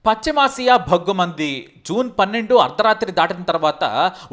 పశ్చిమాసియా భగ్గుమంది. జూన్ 12 అర్ధరాత్రి దాటిన తర్వాత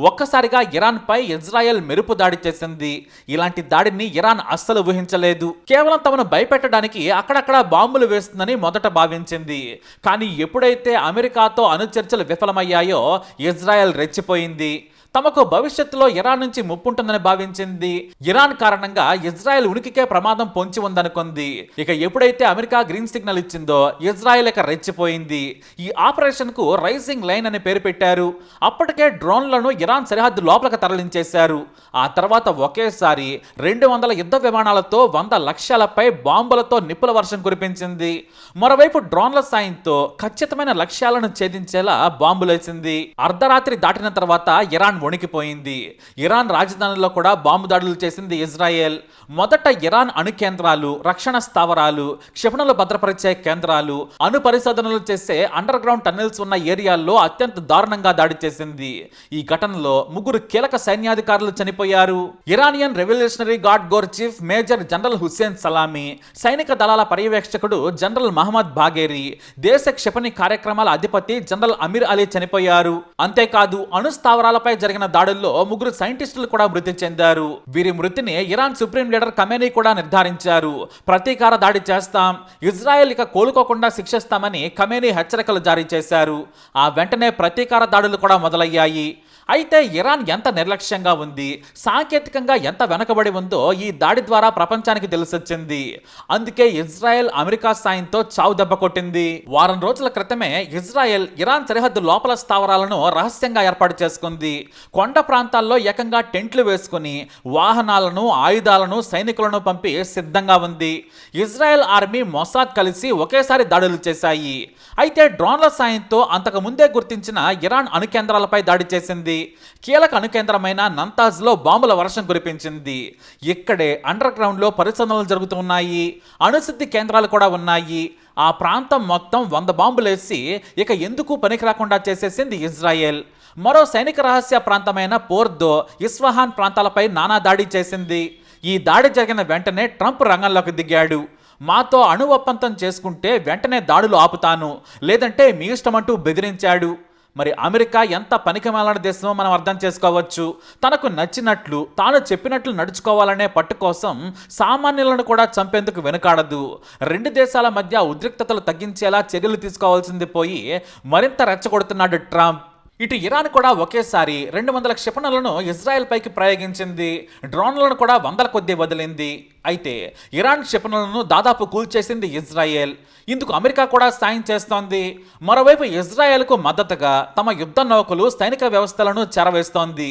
ఒక్కసారిగా ఇరాన్పై ఇజ్రాయెల్ మెరుపు దాడి చేసింది. ఇలాంటి దాడిని ఇరాన్ అస్సలు ఊహించలేదు. కేవలం తమను భయపెట్టడానికి అక్కడక్కడ బాంబులు వేస్తుందని మొదట భావించింది. కానీ ఎప్పుడైతే అమెరికాతో అణుచర్చలు విఫలమయ్యాయో ఇజ్రాయెల్ రెచ్చిపోయింది. తమకు భవిష్యత్తులో ఇరాన్ నుంచి ముప్పుంటుందని భావించింది. ఇరాన్ కారణంగా ఇజ్రాయెల్ ఉనికికే ప్రమాదం పొంచి ఉందనుకుంది. ఇక ఎప్పుడైతే అమెరికా గ్రీన్ సిగ్నల్ ఇచ్చిందో ఇజ్రాయెల్ ఇక రెచ్చిపోయింది. ఈ ఆపరేషన్ కు రైజింగ్ లైన్ అని పేరు పెట్టారు. అప్పటికే డ్రోన్లను ఇరాన్ సరిహద్దు లోపలికి తరలించేశారు. ఆ తర్వాత ఒకేసారి 200 యుద్ధ విమానాలతో 100 లక్ష్యాలపై బాంబులతో నిప్పుల వర్షం కురిపించింది. మరోవైపు డ్రోన్ల సాయంతో ఖచ్చితమైన లక్ష్యాలను ఛేదించేలా బాంబులేసింది. అర్ధరాత్రి దాటిన తర్వాత ఇరాన్ వణికిపోయింది. ఇరాన్ రాజధానిలో కూడా బాంబు దాడులు చేసింది ఇజ్రాయెల్. మొదట ఇరాన్ అణు కేంద్రాలు, రక్షణ స్థావరాలు, క్షిపణులు భద్రపరిచే కేంద్రాలు, అణు పరిశోధనలు చేసే అండర్ గ్రౌండ్ టన్నెల్స్ ఉన్న ఏరియాల్లో అత్యంత దారుణంగా దాడి చేసింది. ఈ ఘటనలో 3 కీలక సైన్యాధికారులు చనిపోయారు. Iranian Revolutionary Guard Corps chief major general Hossein Salami, సైనిక దళాల పర్యవేక్షకుడు జనరల్ మహమ్మద్ బాగేరి, దేశ క్షిపణి కార్యక్రమాల అధిపతి జనరల్ అమీర్ అలీ చనిపోయారు. అంతేకాదు అణు స్థావరాలపై జరిగిన దాడుల్లో 3 సైంటిస్టులు కూడా మృతి చెందారు. వీరి మృతిని ఇరాన్ సుప్రీం లీడర్ ఖమేనీ కూడా నిర్ధారించారు. ప్రతీకార దాడి చేస్తాం, ఇజ్రాయెల్ ఇక కోలుకోకుండా శిక్షిస్తామని ఖమేనీ హెచ్చరికలు జారీ చేశారు. ఆ వెంటనే ప్రతీకార దాడులు కూడా మొదలయ్యాయి. అయితే ఇరాన్ ఎంత నిర్లక్ష్యంగా ఉంది, సాంకేతికంగా ఎంత వెనకబడి ఉందో ఈ దాడి ద్వారా ప్రపంచానికి తెలిసొచ్చింది. అందుకే ఇజ్రాయెల్ అమెరికా సాయంతో చావు దెబ్బ కొట్టింది. వారం రోజుల క్రితమే ఇజ్రాయెల్ ఇరాన్ సరిహద్దు లోపల స్థావరాలను రహస్యంగా ఏర్పాటు చేసుకుంది. కొండ ప్రాంతాల్లో ఏకంగా టెంట్లు వేసుకుని వాహనాలను, ఆయుధాలను, సైనికులను పంపి సిద్ధంగా ఉంది. ఇజ్రాయెల్ ఆర్మీ, మొసాద్ కలిసి ఒకేసారి దాడులు చేశాయి. అయితే డ్రోన్ల సాయంతో అంతకు ముందే గుర్తించిన ఇరాన్ అణు కేంద్రాలపై దాడి చేసింది. కీలక అణు కేంద్రమైన నంతాజ్లో బాంబుల వర్షం కురిపించింది. ఇక్కడే అండర్ గ్రౌండ్లో పరిశోధనలు జరుగుతున్నాయి. అణుశుద్ధి కేంద్రాలు కూడా ఉన్నాయి. ఆ ప్రాంతం మొత్తం 100 బాంబులేసి ఇక ఎందుకు పనికి రాకుండా చేసేసింది ఇజ్రాయెల్. మరో సైనిక రహస్య ప్రాంతమైన పోర్దో, ఇస్ఫహాన్ ప్రాంతాలపై నానా దాడి చేసింది. ఈ దాడి జరిగిన వెంటనే ట్రంప్ రంగంలోకి దిగాడు. మాతో అణు ఒప్పందం చేసుకుంటే వెంటనే దాడులు ఆపుతాను, లేదంటే మీ ఇష్టమంటూ బెదిరించాడు. మరి అమెరికా ఎంత పనికిమాలిన దేశమో మనం అర్థం చేసుకోవచ్చు. తనకు నచ్చినట్లు, తాను చెప్పినట్లు నడుచుకోవాలనే పట్టు కోసం సామాన్యులను కూడా చంపేందుకు వెనుకాడదు. 2 దేశాల మధ్య ఉద్రిక్తతలు తగ్గించేలా చర్యలు తీసుకోవాల్సింది పోయి మరింత రెచ్చగొడుతున్నాడు ట్రంప్. ఇటు ఇరాన్ కూడా ఒకేసారి 200 క్షిపణులను ఇజ్రాయెల్ పైకి ప్రయోగించింది. డ్రోన్లను కూడా 100ల కొద్దీ వదిలింది. అయితే ఇరాన్ క్షిపణులను దాదాపు కూల్చేసింది ఇజ్రాయెల్. ఇందుకు అమెరికా కూడా సాయం చేస్తోంది. మరోవైపు ఇజ్రాయెల్కు మద్దతుగా తమ యుద్ధ నౌకలు, సైనిక వ్యవస్థలను చెరవేస్తోంది.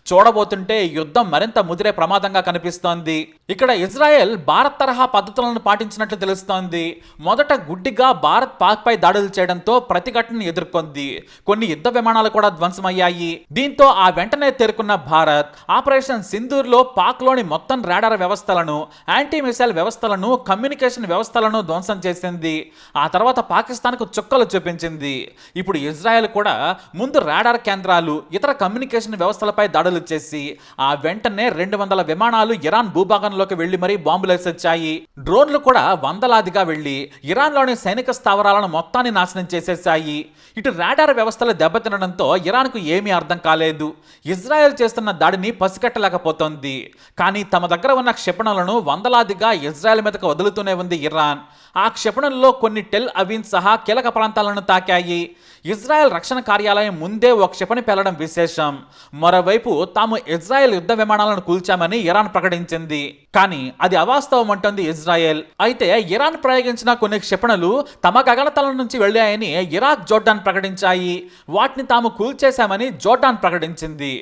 చూడబోతుంటే యుద్ధం మరింత ముదిరే ప్రమాదంగా కనిపిస్తోంది. ఇక్కడ ఇజ్రాయెల్ భారత్ తరహా పద్ధతులను పాటించినట్లు తెలుస్తోంది. మొదట గుడ్డిగా భారత్ పాక్పై దాడులు చేయడంతో ప్రతిఘటనను ఎదుర్కొంది. కొన్ని యుద్ధ విమానాలు కూడా ధ్వంసమయ్యాయి. దీంతో ఆ వెంటనే తేరుకున్న భారత్ ఆపరేషన్ సింధూర్లో పాక్లోని మొత్తం రాడార్ వ్యవస్థలను, యాంటీ మిసైల్ వ్యవస్థలను, కమ్యూనికేషన్ వ్యవస్థలను ధ్వంసం చేసింది. ఆ తర్వాత పాకిస్తాన్కు చుక్కలు చూపించింది. ఇప్పుడు ఇజ్రాయెల్ కూడా ముందు రాడార్ కేంద్రాలు, ఇతర కమ్యూనికేషన్ వ్యవస్థలపై దాడులు చేసి ఆ వెంటనే 200 విమానాలు ఇరాన్ భూభాగంలోకి వెళ్లి మరీ బాంబులేసొచ్చాయి. డ్రోన్లు కూడా 100లాదిగా వెళ్లి ఇరాన్లోని సైనిక స్థావరాలను మొత్తాన్ని నాశనం చేసేశాయి. ఇటు రాడార్ వ్యవస్థలు దెబ్బతినడంతో ఇరాన్కు ఏమీ అర్థం కాలేదు. ఇజ్రాయెల్ చేస్తున్న దాడిని పసిగట్టలేకపోతోంది. కానీ తమ దగ్గర ఉన్న క్షిపణులను 100లాదిగా ఇజ్రాయెల్ మీదకు వదులుతూనే ఉంది ఇరాన్. ఆ క్షిపణుల్లో కొన్ని టెల్ అవీవ్ సహా కీలక ప్రాంతాలను తాకాయి. ఇజ్రాయెల్ రక్షణ కార్యాలయం ముందే ఒక క్షిపణి పేలడం విశేషం. మరోవైపు తాము ఇజ్రాయెల్ యుద్ధ విమానాలను కూల్చామని ఇరాన్ ప్రకటించింది. కానీ అది అవాస్తవం అంటోంది ఇజ్రాయెల్. అయితే ఇరాన్ ప్రయోగించిన కొన్ని క్షిపణులు తమ గగనతలం నుంచి వెళ్ళాయని ఇరాక్, జోర్డాన్ ప్రకటించాయి. వాటిని తాము కూల్చేశామని జోర్డాన్ ప్రకటించింది.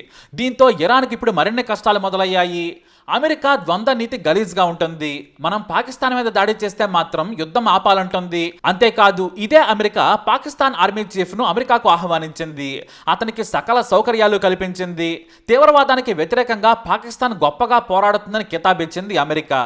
దీంతో ఇరాన్కి ఇప్పుడు మరిన్ని కష్టాలు మొదలయ్యాయి. అమెరికా ద్వంద్వ నీతి గలీజ్గా ఉంటుంది. మనం పాకిస్తాన్ మీద దాడి చేస్తే మాత్రం యుద్ధం ఆపాలంటుంది. అంతేకాదు ఇదే అమెరికా పాకిస్తాన్ ఆర్మీ చీఫ్ను అమెరికాకు ఆహ్వానించింది. అతనికి సకల సౌకర్యాలు కల్పించింది. తీవ్రవాదానికి వ్యతిరేకంగా పాకిస్తాన్ గొప్పగా పోరాడుతుందని కితాబిచ్చింది అమెరికా.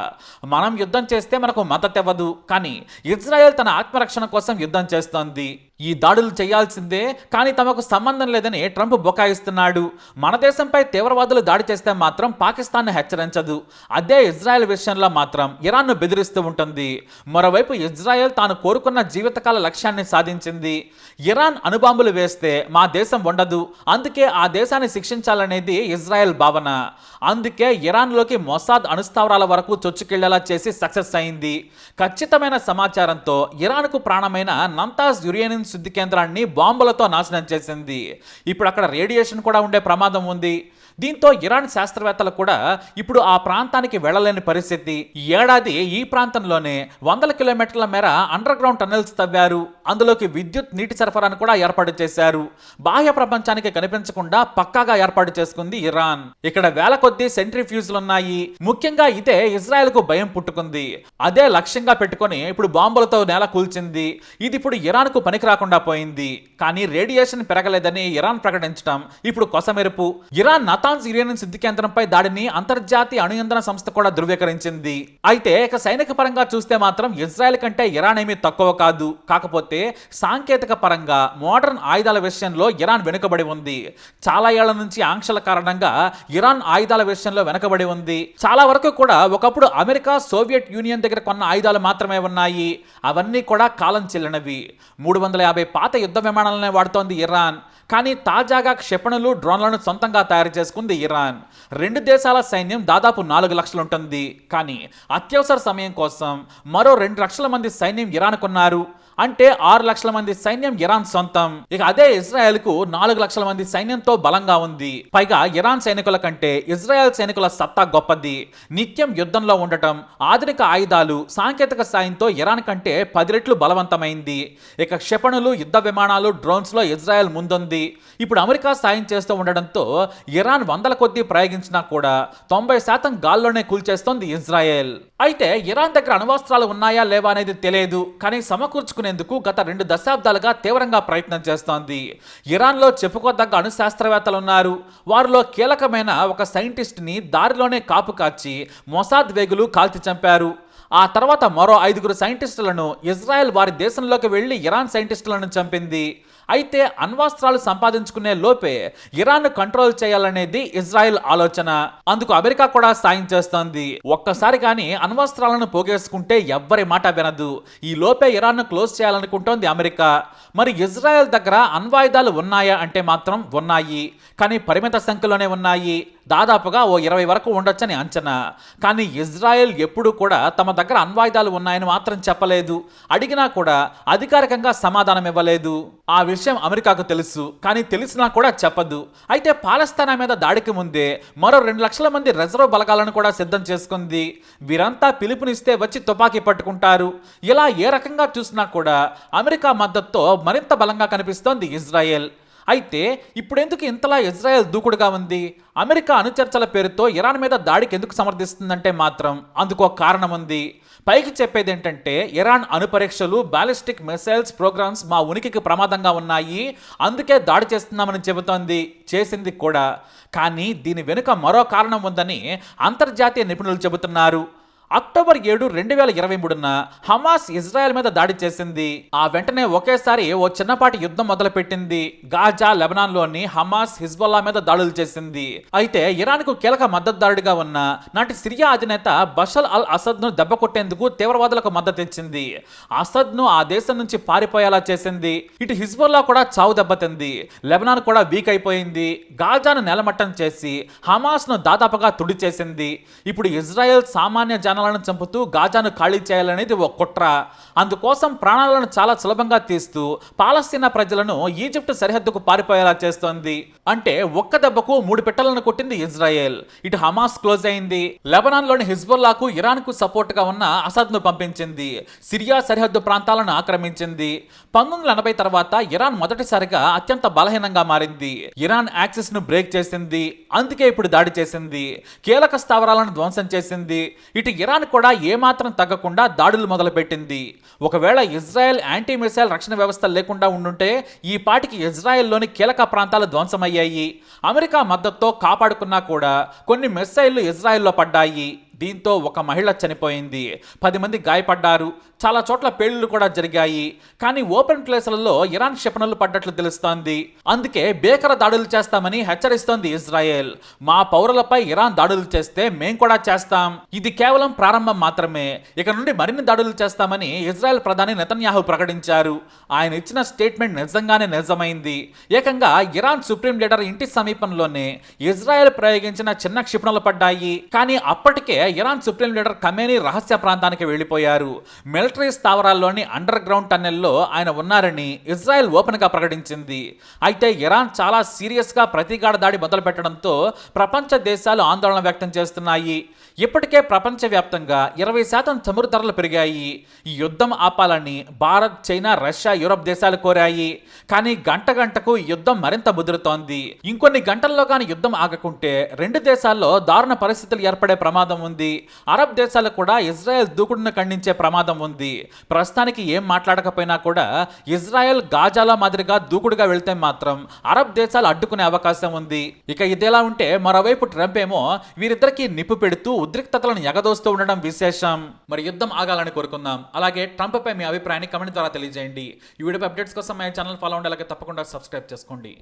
మనం యుద్ధం చేస్తే మనకు మద్దతు ఇవ్వదు, కానీ ఇజ్రాయెల్ తన ఆత్మరక్షణ కోసం యుద్ధం చేస్తోంది. ఈ దాడులు చేయాల్సిందే, కానీ తమకు సంబంధం లేదని ట్రంప్ బుకాయిస్తున్నాడు. మన దేశంపై తీవ్రవాదులు దాడి చేస్తే మాత్రం పాకిస్తాన్ను హెచ్చరించదు. అదే ఇజ్రాయెల్ విషయంలో మాత్రం ఇరాన్ను బెదిరిస్తూ ఉంటుంది. మరోవైపు ఇజ్రాయెల్ తాను కోరుకున్న జీవితకాల లక్ష్యాన్ని సాధించింది. ఇరాన్ అణుబాంబులు వేస్తే మా దేశం ఉండదు, అందుకే ఆ దేశాన్ని శిక్షించాలనేది ఇజ్రాయెల్ భావన. అందుకే ఇరాన్లోకి మొసాద్ అణుస్థావరాల వరకు చొచ్చుకెళ్లేలా చేసి సక్సెస్ అయింది. ఖచ్చితమైన సమాచారంతో ఇరాన్కు ప్రాణమైన నంతాజ్ యురేనియం శుద్ధి కేంద్రాన్ని బాంబులతో నాశనం చేసింది. ఇప్పుడు అక్కడ రేడియేషన్ కూడా ఉండే ప్రమాదం ఉంది. దీంతో ఇరాన్ శాస్త్రవేత్తలు కూడా ఇప్పుడు ఆ ప్రాంతానికి వెళ్లలేని పరిస్థితి. ఈ ఏడాది ఈ ప్రాంతంలోనే 100 కిలోమీటర్ల మేర అండర్ గ్రౌండ్ టన్నెల్స్ తవ్వారు. అందులోకి విద్యుత్ నీటి సరఫరాను కూడా ఏర్పాటు చేశారు. బాహ్య ప్రపంచానికి కనిపించకుండా పక్కాగా ఏర్పాటు చేసుకుంది ఇరాన్. ఇక్కడ వేల కొద్దీ సెంట్రిఫ్యూజ్లున్నాయి. ముఖ్యంగా ఇదే ఇజ్రాయెల్ కు భయం పుట్టుకుంది. అదే లక్ష్యంగా పెట్టుకొని ఇప్పుడు బాంబులతో నేల కూల్చింది. ఇది ఇప్పుడు ఇరాన్ కు పనికి రాకుండా పోయింది. కానీ రేడియేషన్ పెరగలేదని ఇరాన్ ప్రకటించడం ఇప్పుడు కొసమెరుపు. ఇరాన్ నతాన్స్ యురేనియం శుద్ధి కేంద్రంపై దాడిని అంతర్జాతీయ అణు ఇంధన సంస్థ కూడా ధృవీకరించింది. అయితే ఇక సైనిక పరంగా చూస్తే మాత్రం ఇజ్రాయెల్ కంటే ఇరాన్ ఏమీ తక్కువ కాదు. కాకపోతే సాంకేతిక పరంగా మోడర్న్ ఆయుధాల విషయంలో ఇరాన్ వెనుకబడి ఉంది. చాలా ఏళ్ల నుంచి ఆంక్షల కారణంగా ఇరాన్ ఆయుధాల విషయంలో వెనుకబడి ఉంది. చాలా వరకు కూడా ఒకప్పుడు అమెరికా, సోవియట్ యూనియన్ దగ్గర కొన్న ఆయుధాలు మాత్రమే ఉన్నాయి. అవన్నీ కూడా కాలం చెల్లినవి. 350 పాత యుద్ధ విమానాలనే వాడుతోంది ఇరాన్. కానీ తాజాగా క్షిపణులు, డ్రోన్లను సొంతంగా తయారు చేసుకుంది ఇరాన్. 2 దేశాల సైన్యం దాదాపు 4 లక్షలు ఉంటుంది. కానీ అత్యవసర సమయం కోసం మరో 2 లక్షల మంది సైన్యం ఇరాన్ కొన్నారు. అంటే 6 లక్షల మంది సైన్యం ఇరాన్ సొంతం. ఇక అదే ఇజ్రాయెల్ కు 4 లక్షల మంది సైన్యంతో బలంగా ఉంది. పైగా ఇరాన్ సైనికుల కంటే ఇజ్రాయెల్ సైనికుల సత్తా గొప్పది. నిత్యం యుద్ధంలో ఉండటం, ఆధునిక ఆయుధాలు, సాంకేతిక సాయంతో ఇరాన్ కంటే 10 రెట్లు బలవంతమైంది. ఇక క్షిపణులు, యుద్ధ విమానాలు, డ్రోన్స్ లో ఇజ్రాయెల్ ముందుంది. ఇప్పుడు అమెరికా సాయం చేస్తూ ఉండడంతో ఇరాన్ వందల కొద్దీ ప్రయోగించినా కూడా 90% గాల్లోనే కూల్చేస్తోంది ఇజ్రాయెల్. అయితే ఇరాన్ దగ్గర అణ్వస్త్రాలు ఉన్నాయా లేవా అనేది తెలియదు. కానీ సమకూర్చుకునేందుకు గత 2 దశాబ్దాలుగా తీవ్రంగా ప్రయత్నం చేస్తోంది. ఇరాన్లో చెప్పుకోదగ్గ అణు శాస్త్రవేత్తలు ఉన్నారు. వారిలో కీలకమైన ఒక సైంటిస్ట్ని దారిలోనే కాపు కాచి మొసాద్ వేగులు కాల్చి చంపారు. ఆ తర్వాత మరో 5 సైంటిస్టులను ఇజ్రాయెల్ వారి దేశంలోకి వెళ్లి ఇరాన్ సైంటిస్టులను చంపింది. అయితే అణ్వాస్త్రాలు సంపాదించుకునే లోపే ఇరాన్ కంట్రోల్ చేయాలనేది ఇజ్రాయెల్ ఆలోచన. అందుకు అమెరికా కూడా సాయం చేస్తోంది. ఒక్కసారి కానీ అణ్వాస్త్రాలను పోగేసుకుంటే ఎవ్వరి మాట వినదు. ఈ లోపే ఇరాన్ను క్లోజ్ చేయాలనుకుంటోంది అమెరికా. మరి ఇజ్రాయెల్ దగ్గర అణ్వాయుధాలు ఉన్నాయా అంటే మాత్రం ఉన్నాయి. కానీ పరిమిత సంఖ్యలోనే ఉన్నాయి. దాదాపుగా ఓ 20 వరకు ఉండొచ్చని అంచనా. కానీ ఇజ్రాయెల్ ఎప్పుడూ కూడా తమ దగ్గర అణ్వాయుధాలు ఉన్నాయని మాత్రం చెప్పలేదు. అడిగినా కూడా అధికారికంగా సమాధానం ఇవ్వలేదు. ఆ విషయం అమెరికాకు తెలుసు, కానీ తెలిసినా కూడా చెప్పదు. అయితే పాలస్తీనా మీద దాడికి ముందే మరో 2 లక్షల మంది రిజర్వ్ బలగాలను కూడా సిద్ధం చేసుకుంది. వీరంతా పిలుపునిస్తే వచ్చి తుపాకీ పట్టుకుంటారు. ఇలా ఏ రకంగా చూసినా కూడా అమెరికా మద్దతుతో మరింత బలంగా కనిపిస్తోంది ఇజ్రాయెల్. అయితే ఇప్పుడెందుకు ఇంతలా ఇజ్రాయెల్ దూకుడుగా ఉంది? అమెరికా అణుచర్చల పేరుతో ఇరాన్ మీద దాడికి ఎందుకు సమర్థిస్తుందంటే మాత్రం అందుకు ఒక కారణం ఉంది. పైకి చెప్పేది ఏంటంటే ఇరాన్ అణు పరీక్షలు, బాలిస్టిక్ మిసైల్స్ ప్రోగ్రామ్స్ మా ఉనికికి ప్రమాదంగా ఉన్నాయి, అందుకే దాడి చేస్తున్నామని చెబుతోంది. చేసింది కూడా. కానీ దీని వెనుక మరో కారణం ఉందని అంతర్జాతీయ నిపుణులు చెబుతున్నారు. అక్టోబర్ 7, 2023న హమాస్ ఇజ్రాయెల్ మీద దాడి చేసింది. ఆ వెంటనే ఒకేసారి ఓ చిన్నపాటి యుద్ధం మొదలుపెట్టింది. గాజా, లెబనాన్లోని హమాస్, హిజ్బుల్లా మీద దాడులు చేసింది. అయితే ఇరాన్కు కీలక మద్దతుదారుడిగా ఉన్న నాటి సిరియా అధినేత బషర్ అల్ అసద్ను దెబ్బ కొట్టేందుకు తీవ్రవాదులకు మద్దతు ఇచ్చింది. అసద్ను ఆ దేశం నుంచి పారిపోయేలా చేసింది. ఇటు హిజ్బుల్లా కూడా చావు దెబ్బతింది. లెబనాన్ కూడా వీక్ అయిపోయింది. గాజాను నెలమట్టం చేసి హమాస్ను దాదాపుగా తుడి చేసింది. ఇప్పుడు ఇజ్రాయెల్ సామాన్య జనాలను చంపుతూ గాజాను ఖాళీ చేయాలనేది ఓ కుట్ర. అందుకోసం ప్రాణాలను చాలా సులభంగా తీస్తూ పాలస్తీనా ప్రజలను ఈజిప్ట్ సరిహద్దుకు పారిపోయేలా చేస్తోంది. అంటే ఒక్క దెబ్బకు 3 పిట్టలను కొట్టింది ఇజ్రాయెల్. ఇటు హమాస్ క్లోజ్ అయింది. లెబనాన్లోని హిజ్బుల్లాకు, ఇరాన్కు సపోర్ట్ గా ఉన్న అసద్ను పంపించింది. సిరియా సరిహద్దు ప్రాంతాలను ఆక్రమించింది. 1980 తర్వాత ఇరాన్ మొదటిసారిగా అత్యంత బలహీనంగా మారింది. ఇరాన్ యాక్సిస్ ను బ్రేక్ చేసింది. అందుకే ఇప్పుడు దాడి చేసింది. కీలక స్థావరాలను ధ్వంసం చేసింది. ఇటు ఇరాన్ కూడా ఏమాత్రం తగ్గకుండా దాడులు మొదలుపెట్టింది. ఒకవేళ ఇజ్రాయెల్ యాంటీ మిసైల్ రక్షణ వ్యవస్థ లేకుండా ఉండుంటే ఈ పాటికి ఇజ్రాయెల్లోని కీలక ప్రాంతాలు ధ్వంసమయ్యాయి. అమెరికా మద్దతుతో కాపాడుకున్నా కూడా కొన్ని మిసైళ్లు ఇజ్రాయెల్లో పడ్డాయి. దీంతో ఒక మహిళ చనిపోయింది, 10 మంది గాయపడ్డారు, చాలా చోట్ల పేలుళ్లు కూడా జరిగాయి. కానీ ఓపెన్ ప్లేసులలో ఇరాన్ క్షిపణులు పడ్డట్లు తెలుస్తోంది. అందుకే భీకర దాడులు చేస్తామని హెచ్చరిస్తోంది ఇజ్రాయెల్. మా పౌరులపై ఇరాన్ దాడులు చేస్తే మేం కూడా చేస్తాం, ఇది కేవలం ప్రారంభం మాత్రమే, ఇక నుండి మరిన్ని దాడులు చేస్తామని ఇజ్రాయెల్ ప్రధాని నెతన్యాహు ప్రకటించారు. ఆయన ఇచ్చిన స్టేట్మెంట్ నిజంగానే నిజమైంది. ఏకంగా ఇరాన్ సుప్రీం లీడర్ ఇంటి సమీపంలోనే ఇజ్రాయెల్ ప్రయోగించిన చిన్న క్షిపణులు పడ్డాయి. కానీ అప్పటికే ఇరాన్ సుప్రీం లీడర్ ఖమేనీ రహస్య ప్రాంతానికి వెళ్లిపోయారు. మిలిటరీ స్థావరాల్లోని అండర్ గ్రౌండ్ టన్నెల్లో ఆయన ఉన్నారని ఇజ్రాయెల్ ఓపెన్ గా ప్రకటించింది. అయితే ఇరాన్ చాలా సీరియస్ గా ప్రతీకార దాడి మొదలు పెట్టడంతో ప్రపంచ దేశాలు ఆందోళన వ్యక్తం చేస్తున్నాయి. ఇప్పటికే ప్రపంచవ్యాప్తంగా 20% చమురు ధరలు పెరిగాయి. ఈ యుద్ధం ఆపాలని భారత్, చైనా, రష్యా, యూరప్ దేశాలు కోరాయి. కానీ గంట గంటకు ఈ యుద్ధం మరింత ముదురుతోంది. ఇంకొన్ని గంటల్లో కానీ యుద్ధం ఆగకుంటే రెండు దేశాల్లో దారుణ పరిస్థితులు ఏర్పడే ప్రమాదం ఉంది. అరబ్ దేశాలు కూడా ఇజ్రాయెల్ దూకుడును ఖండించే ప్రమాదం ఉంది. ప్రస్తుతానికి ఏం మాట్లాడకపోయినా కూడా ఇజ్రాయెల్ గాజాలో మాదిరిగా దూకుడుగా వెళ్తే మాత్రం అరబ్ దేశాలు అడ్డుకునే అవకాశం ఉంది. ఇక ఇదేలా ఉంటే మరోవైపు ట్రంప్ ఏమో వీరిద్దరికీ నిప్పు పెడుతూ ఉద్రిక్తతలను ఎగదోస్తూ ఉండడం విశేషం. మరి యుద్ధం ఆగాలని కోరుకుందాం. అలాగే ట్రంప్ పై మీ అభిప్రాయాన్ని కమెంట్ ద్వారా తెలియజేయండి. ఈ వీడియో అప్డేట్స్ కోసం మా ఛానల్ ఫాలో అవ్వండి, అలాగే తప్పకుండా సబ్స్క్రైబ్ చేసుకోండి.